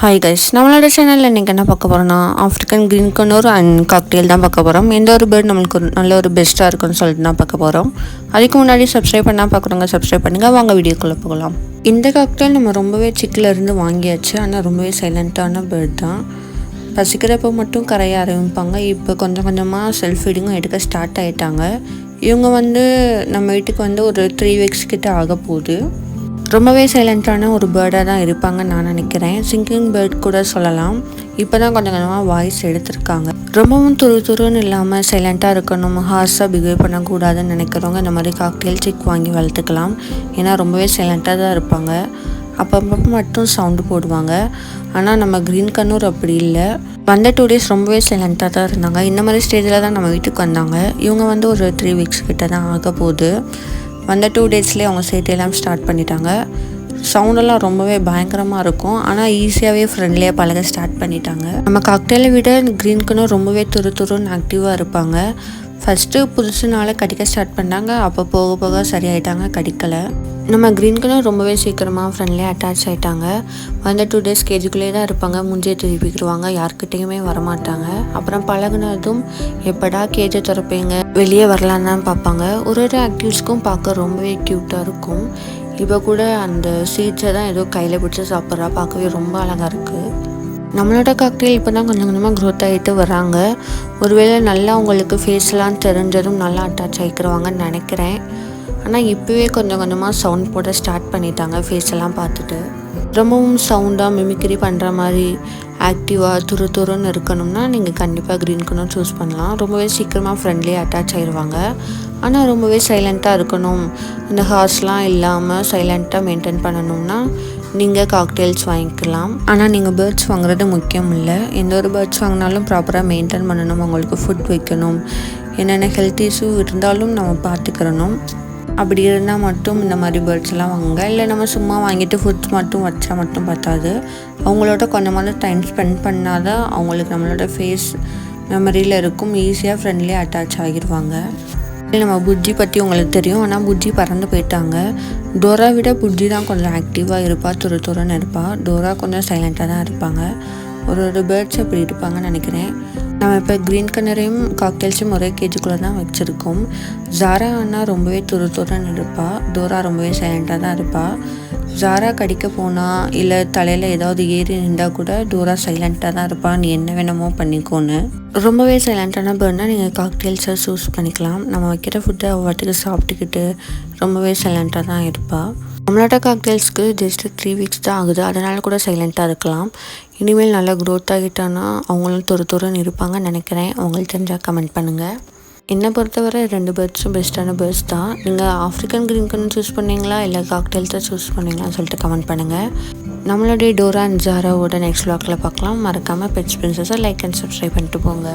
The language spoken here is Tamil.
ஹாய் கைஸ், நம்மளோட சேனலில் இன்றைக்கி என்ன பார்க்க போகிறோன்னா ஆஃப்ரிக்கன் க்ரீன் கனூர் அண்ட் காக்டெயில் தான் பார்க்க போகிறோம். எந்த ஒரு பேர்ட் நம்மளுக்கு நல்ல ஒரு பெஸ்ட்டாக இருக்குன்னு சொல்லிட்டு தான் பார்க்க போகிறோம். அதுக்கு முன்னாடி சப்ஸ்கிரைப் பண்ணால் பார்க்குறவங்க சப்ஸ்கிரைப் பண்ணுங்கள். வாங்க வீடியோக்குள்ளே போகலாம். இந்த காக்டெயில் நம்ம ரொம்பவே சிக்கிலேருந்து வாங்கியாச்சு. ஆனால் ரொம்பவே சைலண்ட்டான பேர்ட் தான். பசிக்கிறப்போ மட்டும் கரைய ஆரம்பிப்பாங்க. இப்போ கொஞ்சம் கொஞ்சமாக செல்ஃப் ஃபீடிங்கும் எடுக்க ஸ்டார்ட் ஆகிட்டாங்க. இவங்க நம்ம வீட்டுக்கு ஒரு 3 வீக்ஸ் கிட்ட ஆக போகுது. ரொம்பவே சைலண்ட்டான ஒரு பேர்டாக தான் இருப்பாங்கன்னு நான் நினைக்கிறேன். சிங்கிங் பேர்ட் கூட சொல்லலாம். இப்போ தான் கொஞ்சம் கொஞ்சமாக வாய்ஸ் எடுத்திருக்காங்க. ரொம்பவும் துருன்னு இல்லாமல் சைலண்ட்டாக இருக்கணும், ஹார்ஸாக பிஹேவ் பண்ணக்கூடாதுன்னு நினைக்கிறவங்க இந்த மாதிரி காக்டெயில் சிக் வாங்கி வளர்த்துக்கலாம். ஏன்னா ரொம்பவே சைலண்ட்டாக தான் இருப்பாங்க. அப்பப்போ மட்டும் சவுண்டு போடுவாங்க. ஆனால் நம்ம க்ரீன் கனூர் அப்படி இல்லை. வந்த 2 days ரொம்பவே சைலண்ட்டாக தான் இருந்தாங்க. இந்த மாதிரி ஸ்டேஜில் தான் நம்ம வீட்டுக்கு வந்தாங்க. இவங்க ஒரு 3 வீக்ஸ் கிட்ட தான் ஆக போகுது. வந்த 2 daysலேயே அவங்க சேட்டையெல்லாம் ஸ்டார்ட் பண்ணிட்டாங்க. சவுண்டெல்லாம் ரொம்பவே பயங்கரமாக இருக்கும். ஆனால் ஈஸியாகவே ஃப்ரெண்ட்லியாக பழக ஸ்டார்ட் பண்ணிட்டாங்க. நம்ம காக்டெயிலை விட க்ரீன் கனூர் ரொம்பவே துருன்னு ஆக்டிவாக இருப்பாங்க. ஃபஸ்ட்டு புதுசுனால கடிக்க ஸ்டார்ட் பண்ணாங்க. அப்போ போக போக சரியாயிட்டாங்க, கடிக்கலை. நம்ம க்ரீன் கலர் ரொம்பவே சீக்கிரமாக ஃப்ரெண்ட்லியாக அட்டாச் ஆகிட்டாங்க. வந்த 2 days கேஜுக்குள்ளே தான் இருப்பாங்க. மூஞ்சியை திருப்பிக்கிடுவாங்க, யார்கிட்டையுமே வரமாட்டாங்க. அப்புறம் பழகுனதும் எப்படா கேஜை திறப்பீங்க, வெளியே வரலான்னு தான் பார்ப்பாங்க. ஒரு ஆக்டிவ்ஸ்க்கும் பார்க்க ரொம்பவே க்யூட்டாக இருக்கும். இப்போ கூட அந்த சீட்ஸை தான் ஏதோ கையில் பிடிச்சி சாப்பிட்றா, பார்க்கவே ரொம்ப அழகாக இருக்குது. நம்மளோட காக்டெயில் இப்போ தான் கொஞ்சம் கொஞ்சமாக க்ரோத் ஆகிட்டு வராங்க. ஒருவேளை நல்லா அவங்களுக்கு ஃபேஸ்லாம் தெரிஞ்சதும் நல்லா அட்டாச் ஆகிக்கிறவாங்கன்னு நினைக்கிறேன். ஆனால் இப்போவே கொஞ்சம் கொஞ்சமாக சவுண்ட் போட ஸ்டார்ட் பண்ணிட்டாங்க. ஃபேஸ் எல்லாம் பார்த்துட்டு ரொம்பவும் சவுண்டாக மிமிக்ரி பண்ணுற மாதிரி ஆக்டிவாக துருன்னு இருக்கணும்னா நீங்கள் கண்டிப்பாக க்ரீன் கனூர் சூஸ் பண்ணலாம். ரொம்பவே சீக்கிரமாக ஃப்ரெண்ட்லியாக அட்டாச் ஆகிடுவாங்க. ஆனால் ரொம்பவே சைலண்ட்டாக இருக்கணும், இந்த ஹார்ஸ்லாம் இல்லாமல் சைலண்ட்டாக மெயின்டைன் பண்ணணும்னா நீங்கள் காக்டெயில்ஸ் வாங்கிக்கலாம். ஆனால் நீங்கள் பேர்ட்ஸ் வாங்குறது முக்கியம் இல்லை. எந்த ஒரு பேர்ட்ஸ் வாங்கினாலும் ப்ராப்பராக மெயின்டைன் பண்ணணும். அவங்களுக்கு ஃபுட் வைக்கணும். என்னென்ன ஹெல்த் இஷ்யூ இருந்தாலும் நம்ம பார்த்துக்கிறணும். அப்படி இருந்தால் மட்டும் இந்த மாதிரி பேர்ட்ஸ்லாம் வாங்குங்க. இல்லை நம்ம சும்மா வாங்கிட்டு ஃபுட்ஸ் மட்டும் வச்சா மட்டும் பார்த்தாது. அவங்களோட கொஞ்சமாக டைம் ஸ்பெண்ட் பண்ணால் தான் அவங்களுக்கு நம்மளோட ஃபேஸ் மெமரியில் இருக்கும். ஈஸியாக ஃப்ரெண்ட்லியாக அட்டாச் ஆகிடுவாங்க. நம்ம புஜ்ஜி பற்றி உங்களுக்கு தெரியும். ஆனால் புஜ்ஜி பறந்து போயிட்டாங்க. டோரா விட புஜ்ஜி தான் கொஞ்சம் ஆக்டிவாக இருப்பாள், துருன்னு இருப்பாள். டோரா கொஞ்சம் சைலண்ட்டாக தான் இருப்பாங்க. ஒரு பேர்ட்ஸ் அப்படி இருப்பாங்கன்னு நினைக்கிறேன். நம்ம இப்போ க்ரீன் கனரையும் காக்டெயில்ஸும் ஒரே கேஜுக்குள்ளே தான் வச்சுருக்கோம். ஜாரா ஆனால் ரொம்பவே துருன்னு இருப்பாள். டோரா ரொம்பவே சைலண்ட்டாக தான் இருப்பாள். ஜாரா கடிக்க போனால் இல்லை தலையில் ஏதாவது ஏறி நின்றால் கூட டோரா சைலண்ட்டாக தான் இருப்பாள். நீ என்ன வேணுமோ பண்ணிக்கோன்னு. ரொம்பவே சைலண்ட்டான பேர்ட்னால் நீங்கள் காக்டெயில்ஸை சூஸ் பண்ணிக்கலாம். நம்ம வைக்கிற ஃபுட்டை ஒவ்வொருத்துக்கு சாப்பிட்டுக்கிட்டு ரொம்பவே சைலண்ட்டாக தான் இருப்பாள். நம்மளோட காக்டெயில்ஸ்க்கு ஜஸ்ட்டு 3 வீக்ஸ் தான் ஆகுது. அதனால் கூட சைலண்ட்டாக இருக்கலாம். இனிமேல் நல்லா க்ரோத் ஆகிட்டான்னா அவங்களும் துருன்னு இருப்பாங்கன்னு நினைக்கிறேன். அவங்களுக்கு தெரிஞ்சால் கமெண்ட் பண்ணுங்கள். என்னை பொறுத்தவரை 2 பேர்ட்ஸும் பெஸ்ட்டான பேர்ட்ஸ் தான். நீங்கள் ஆஃப்ரிக்கன் க்ரீன் கனூர் சூஸ் பண்ணிங்களா இல்லை காக்டெயில்ஸை சூஸ் பண்ணிங்களான்னு சொல்லிட்டு கமெண்ட் பண்ணுங்கள். நம்மளுடைய டோரா அண்ட் ஜாராவோட நெக்ஸ்ட் vlogல பார்க்கலாம். மறக்காமல் பெட்ஸ் பிரின்சஸை லைக் அண்ட் சப்ஸ்கிரைப் பண்ணிட்டு போங்க.